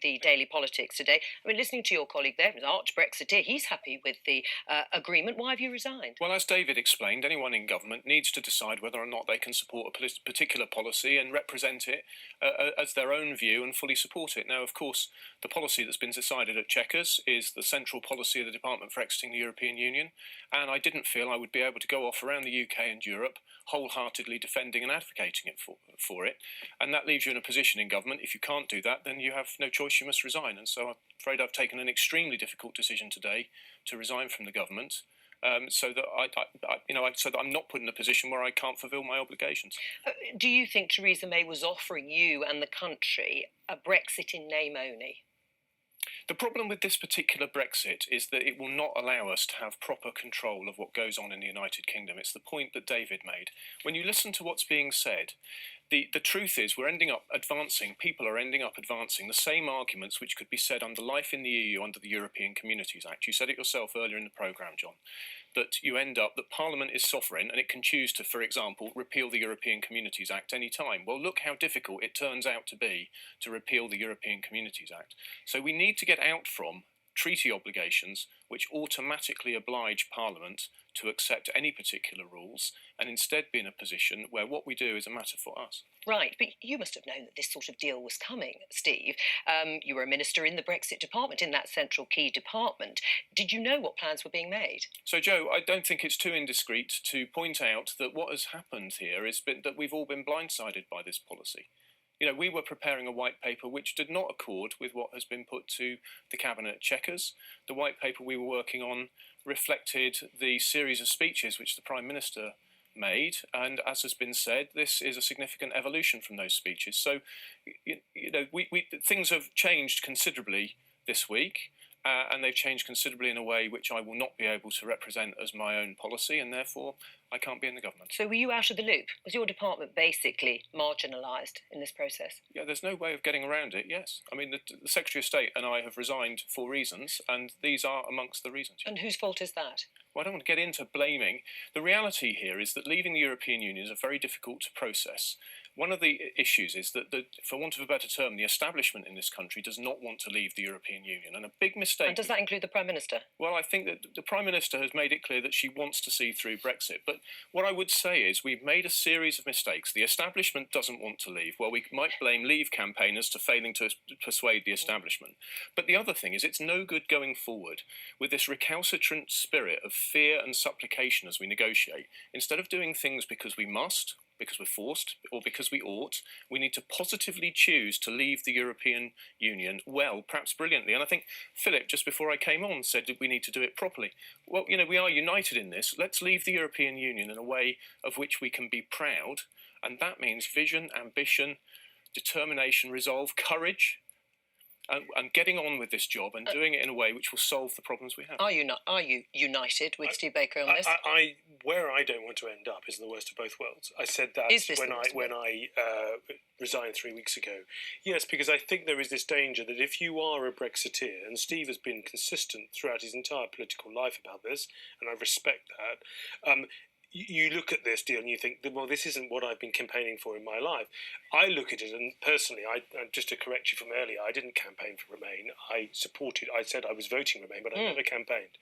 the Daily Politics today. I mean, listening to your colleague there, an arch Brexiteer, he's happy with the agreement. Why have you resigned? Well, as David explained, anyone in government needs to decide whether or not they can support a particular policy and represent it as their own view and fully support it. Now, of course, the policy that's been decided at Chequers is the central policy of the Department for exiting the European Union, and I didn't feel I would be able to go off around the UK and Europe wholeheartedly defending and advocating it for it, and that leaves you in a position in government. If you can't do that, then you have no choice, you must resign. And so I'm afraid I've taken an extremely difficult decision today to resign from the government. So that so that I'm not put in a position where I can't fulfil my obligations. Do you think Theresa May was offering you and the country a Brexit in name only? The problem with this particular Brexit is that it will not allow us to have proper control of what goes on in the United Kingdom. It's the point that David made. When you listen to what's being said, the truth is people are ending up advancing the same arguments which could be said under life in the EU under the European Communities Act. You said it yourself earlier in the programme, John, that you end up that Parliament is sovereign and it can choose to, for example, repeal the European Communities Act any time. Well, look how difficult it turns out to be to repeal the European Communities Act. So we need to get out from treaty obligations which automatically oblige Parliament to accept any particular rules and instead be in a position where what we do is a matter for us. Right, but you must have known that this sort of deal was coming, Steve. You were a minister in the Brexit department, in that central key department. Did you know what plans were being made? So, Joe, I don't think it's too indiscreet to point out that what has happened here is that we've all been blindsided by this policy. You know, we were preparing a white paper which did not accord with what has been put to the Cabinet at Chequers. The white paper we were working on reflected the series of speeches which the Prime Minister made, and as has been said, this is a significant evolution from those speeches. So, things have changed considerably this week. And they've changed considerably in a way which I will not be able to represent as my own policy, and therefore I can't be in the government. So were you out of the loop? Was your department basically marginalised in this process? Yeah, there's no way of getting around it, yes. I mean, the Secretary of State and I have resigned for reasons, and these are amongst the reasons. And whose fault is that? Well, I don't want to get into blaming. The reality here is that leaving the European Union is a very difficult process. One of the issues is that, for want of a better term, the establishment in this country does not want to leave the European Union. And a big mistake... And does that include the Prime Minister? Well, I think that the Prime Minister has made it clear that she wants to see through Brexit. But what I would say is we've made a series of mistakes. The establishment doesn't want to leave. Well, we might blame Leave campaigners for failing to persuade the establishment. But the other thing is it's no good going forward with this recalcitrant spirit of fear and supplication as we negotiate. Instead of doing things because we must, because we're forced, or because we ought, we need to positively choose to leave the European Union well, perhaps brilliantly. And I think Philip, just before I came on, said that we need to do it properly. Well, you know, we are united in this. Let's leave the European Union in a way of which we can be proud. And that means vision, ambition, determination, resolve, courage, and getting on with this job and doing it in a way which will solve the problems we have. Are you united with Steve Baker on this? Where I don't want to end up is in the worst of both worlds. I said that when I resigned 3 weeks ago. Yes, because I think there is this danger that if you are a Brexiteer, and Steve has been consistent throughout his entire political life about this, and I respect that, you look at this deal and you think, well, this isn't what I've been campaigning for in my life. I look at it, and personally, just to correct you from earlier, I didn't campaign for Remain. I said I was voting Remain, but I never campaigned.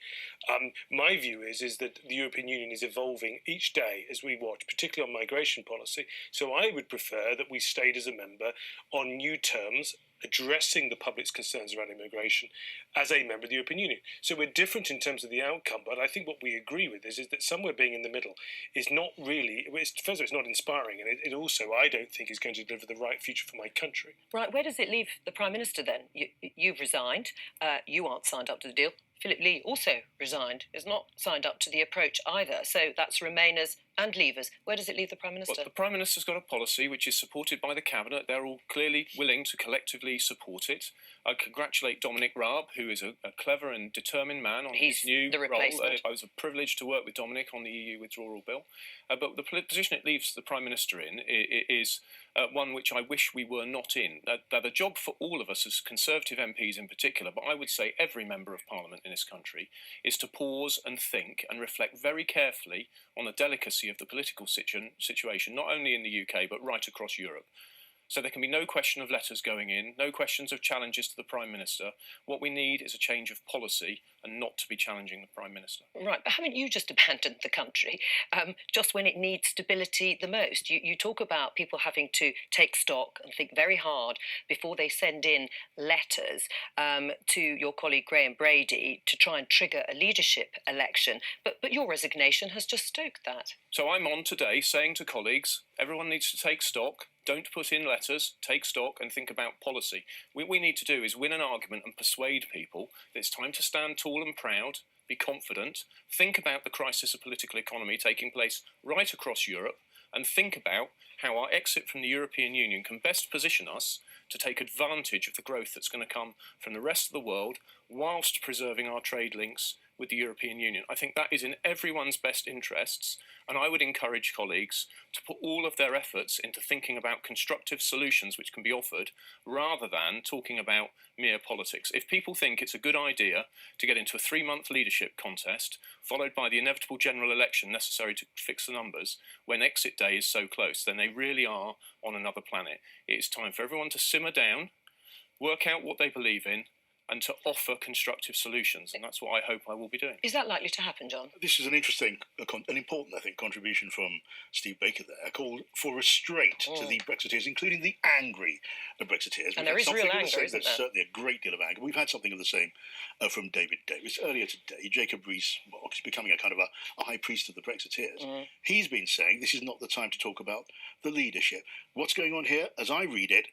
My view is that the European Union is evolving each day as we watch, particularly on migration policy. So I would prefer that we stayed as a member on new terms, addressing the public's concerns around immigration as a member of the European Union. So we're different in terms of the outcome, but I think what we agree with is that somewhere being in the middle is not really, first of all, it's not inspiring, and it also, I don't think, is going to deliver the right future for my country. Right, where does it leave the Prime Minister then? You've resigned, you aren't signed up to the deal. Philip Lee also resigned, is not signed up to the approach either. So that's Remainers and Leavers. Where does it leave the Prime Minister? Well, the Prime Minister's got a policy which is supported by the Cabinet. They're all clearly willing to collectively support it. I congratulate Dominic Raab, who is a clever and determined man on his new role. It was a privilege to work with Dominic on the EU withdrawal bill. But the position it leaves the Prime Minister in is one which I wish we were not in. The job for all of us as Conservative MPs in particular, but I would say every member of Parliament in this country, is to pause and think and reflect very carefully on the delicacy of the political situation, not only in the UK but right across Europe. So there can be no question of letters going in, no questions of challenges to the Prime Minister. What we need is a change of policy and not to be challenging the Prime Minister. Right, but haven't you just abandoned the country just when it needs stability the most? You talk about people having to take stock and think very hard before they send in letters to your colleague Graham Brady to try and trigger a leadership election. But your resignation has just stoked that. So I'm on today saying to colleagues, everyone needs to take stock. Don't put in letters, take stock and think about policy. What we need to do is win an argument and persuade people that it's time to stand tall and proud, be confident, think about the crisis of political economy taking place right across Europe, and think about how our exit from the European Union can best position us to take advantage of the growth that's going to come from the rest of the world whilst preserving our trade links with the European Union. I think that is in everyone's best interests, and I would encourage colleagues to put all of their efforts into thinking about constructive solutions which can be offered rather than talking about mere politics. If people think it's a good idea to get into a 3-month leadership contest, followed by the inevitable general election necessary to fix the numbers, when exit day is so close, then they really are on another planet. It's time for everyone to simmer down, work out what they believe in, and to offer constructive solutions. And that's what I hope I will be doing. Is that likely to happen, John? This is an interesting, an important, I think, contribution from Steve Baker there, called for restraint to the Brexiteers, including the angry Brexiteers. And there is real anger, isn't there? There's certainly a great deal of anger. We've had something of the same from David Davis. Earlier today, Jacob Rees-Mogg is becoming a kind of a high priest of the Brexiteers. He's been saying this is not the time to talk about the leadership. What's going on here, as I read it,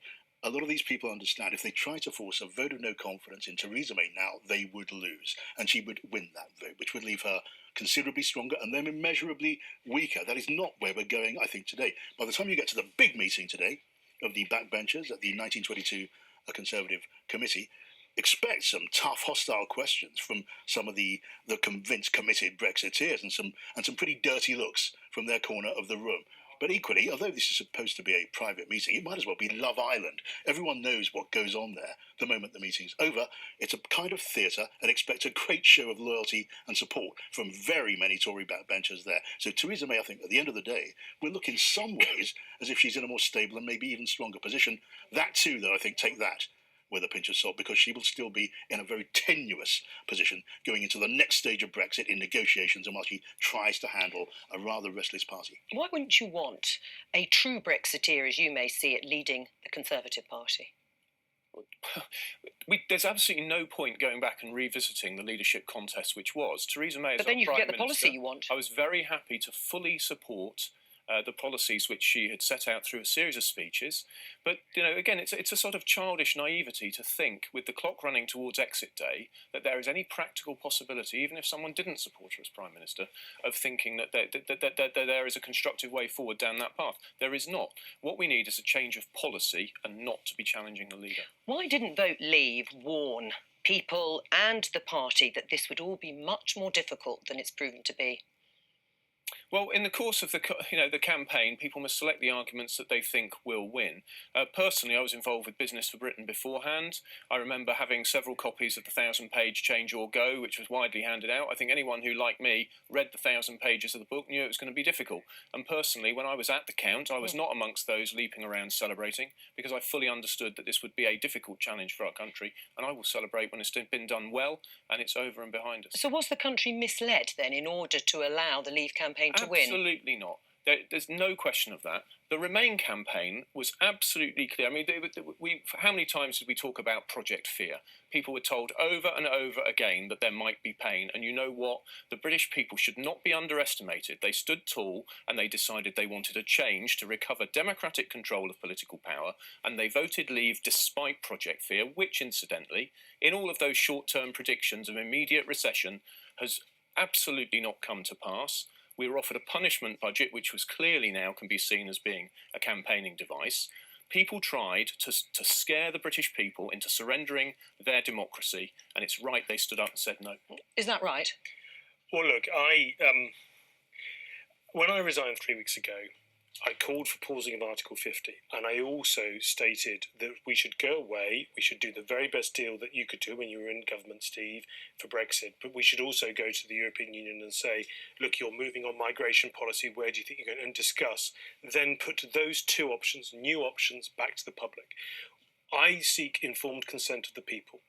a lot of these people understand if they try to force a vote of no confidence in Theresa May now, they would lose. And she would win that vote, which would leave her considerably stronger and them immeasurably weaker. That is not where we're going, I think, today. By the time you get to the big meeting today of the backbenchers at the 1922 Conservative Committee, expect some tough, hostile questions from some of the convinced, committed Brexiteers and some pretty dirty looks from their corner of the room. But equally, although this is supposed to be a private meeting, it might as well be Love Island. Everyone knows what goes on there the moment the meeting's over. It's a kind of theatre and expect a great show of loyalty and support from very many Tory backbenchers there. So Theresa May, I think, at the end of the day, will look in some ways as if she's in a more stable and maybe even stronger position. That too, though, I think, take that with a pinch of salt, because she will still be in a very tenuous position going into the next stage of Brexit in negotiations and while she tries to handle a rather restless party. Why wouldn't you want a true Brexiteer, as you may see it, leading the Conservative Party? There's absolutely no point going back and revisiting the leadership contest, which was Theresa May as But then you can get the Prime policy Minister. you want. I was very happy to fully support the policies which she had set out through a series of speeches. But, again, it's a sort of childish naivety to think, with the clock running towards exit day, that there is any practical possibility, even if someone didn't support her as Prime Minister, of thinking that there is a constructive way forward down that path. There is not. What we need is a change of policy and not to be challenging the leader. Why didn't Vote Leave warn people and the party that this would all be much more difficult than it's proven to be? Well, in the course of the campaign, people must select the arguments that they think will win. Personally, I was involved with Business for Britain beforehand. I remember having several copies of the 1,000-page Change or Go, which was widely handed out. I think anyone who, like me, read the 1,000 pages of the book knew it was going to be difficult. And personally, when I was at the count, I was not amongst those leaping around celebrating, because I fully understood that this would be a difficult challenge for our country, and I will celebrate when it's been done well and it's over and behind us. So was the country misled, then, in order to allow the Leave campaign to win? Absolutely not. There's no question of that. The Remain campaign was absolutely clear. I mean, how many times did we talk about Project Fear? People were told over and over again that there might be pain. And you know what? The British people should not be underestimated. They stood tall and they decided they wanted a change to recover democratic control of political power. And they voted Leave despite Project Fear, which, incidentally, in all of those short-term predictions of immediate recession, has absolutely not come to pass. We were offered a punishment budget, which was clearly now can be seen as being a campaigning device. People tried to scare the British people into surrendering their democracy, and it's right they stood up and said no. Is that right? Well, look, when I resigned 3 weeks ago, I called for pausing of Article 50, and I also stated that we should go away, we should do the very best deal that you could do when you were in government, Steve, for Brexit, but we should also go to the European Union and say, look, you're moving on migration policy, where do you think you're going to, and discuss, then put those two options, new options, back to the public. I seek informed consent of the people.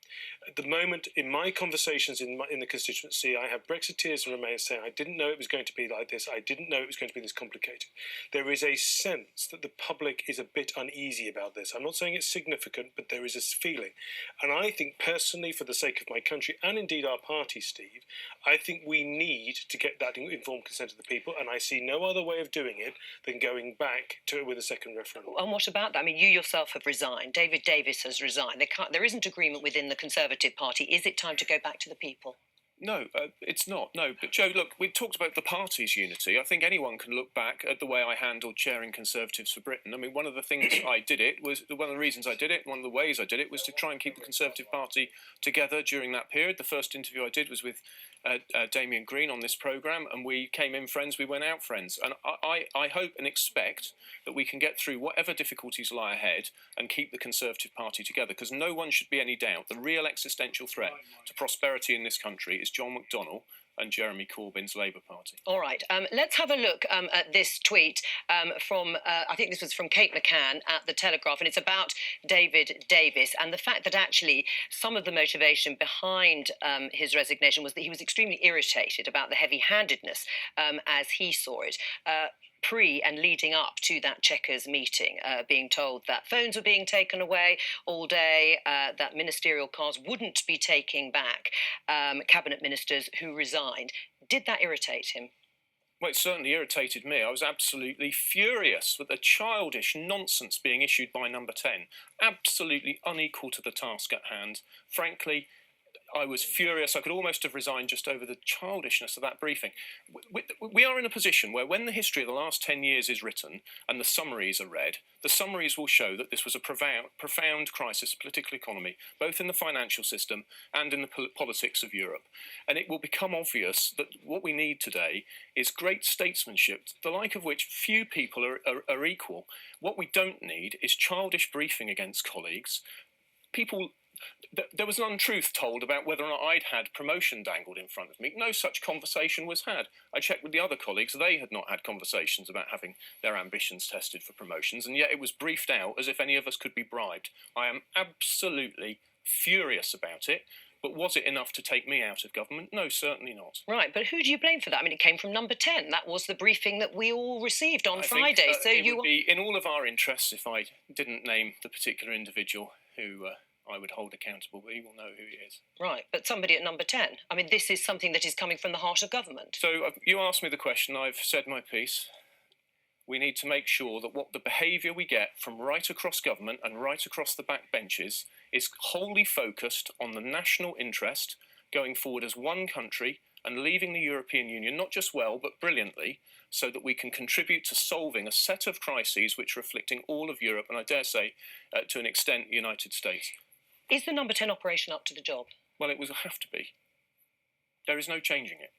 At the moment, in my conversations in the constituency, I have Brexiteers and Remainers saying, I didn't know it was going to be like this. I didn't know it was going to be this complicated. There is a sense that the public is a bit uneasy about this. I'm not saying it's significant, but there is a feeling. And I think personally, for the sake of my country, and indeed our party, Steve, I think we need to get that informed consent of the people, and I see no other way of doing it than going back to it with a second referendum. And what about that? I mean, you yourself have resigned. David Davis has resigned. There isn't agreement within the Conservative Party. Is it time to go back to the people? No, it's not. No, but Joe, look, we talked about the party's unity. I think anyone can look back at the way I handled chairing Conservatives for Britain. I mean, one of the things I did it was, one of the reasons I did it, one of the ways I did it was to try and keep the Conservative Party together during that period. The first interview I did was with Damien Green on this programme, and we came in friends, we went out friends. And I hope and expect that we can get through whatever difficulties lie ahead and keep the Conservative Party together, because no one should be any doubt the real existential threat to prosperity in this country is John McDonnell and Jeremy Corbyn's Labour Party. All right, let's have a look at this tweet from, I think this was from Kate McCann at The Telegraph, and it's about David Davis and the fact that actually some of the motivation behind his resignation was that he was extremely irritated about the heavy-handedness as he saw it. Pre and leading up to that Chequers meeting, being told that phones were being taken away all day, that ministerial cars wouldn't be taking back cabinet ministers who resigned. Did that irritate him? Well, it certainly irritated me. I was absolutely furious with the childish nonsense being issued by Number 10. Absolutely unequal to the task at hand. Frankly, I was furious. I could almost have resigned just over the childishness of that briefing. We are in a position where when the history of the last 10 years is written and the summaries are read, the summaries will show that this was a profound crisis of political economy, both in the financial system and in the politics of Europe. And it will become obvious that what we need today is great statesmanship, the like of which few people are equal. What we don't need is childish briefing against colleagues. There was an untruth told about whether or not I'd had promotion dangled in front of me. No such conversation was had. I checked with the other colleagues. They had not had conversations about having their ambitions tested for promotions, and yet it was briefed out as if any of us could be bribed. I am absolutely furious about it. But was it enough to take me out of government? No, certainly not. Right, but who do you blame for that? I mean, it came from Number 10. That was the briefing that we all received on Friday. So it would be in all of our interests if I didn't name the particular individual who I would hold accountable, but he will know who he is. Right, but somebody at Number 10. I mean, this is something that is coming from the heart of government. So you asked me the question, I've said my piece. We need to make sure that what the behaviour we get from right across government and right across the backbenches is wholly focused on the national interest, going forward as one country and leaving the European Union not just well, but brilliantly, so that we can contribute to solving a set of crises which are afflicting all of Europe, and I dare say, to an extent, the United States. Is the Number 10 operation up to the job? Well, it will have to be. There is no changing it.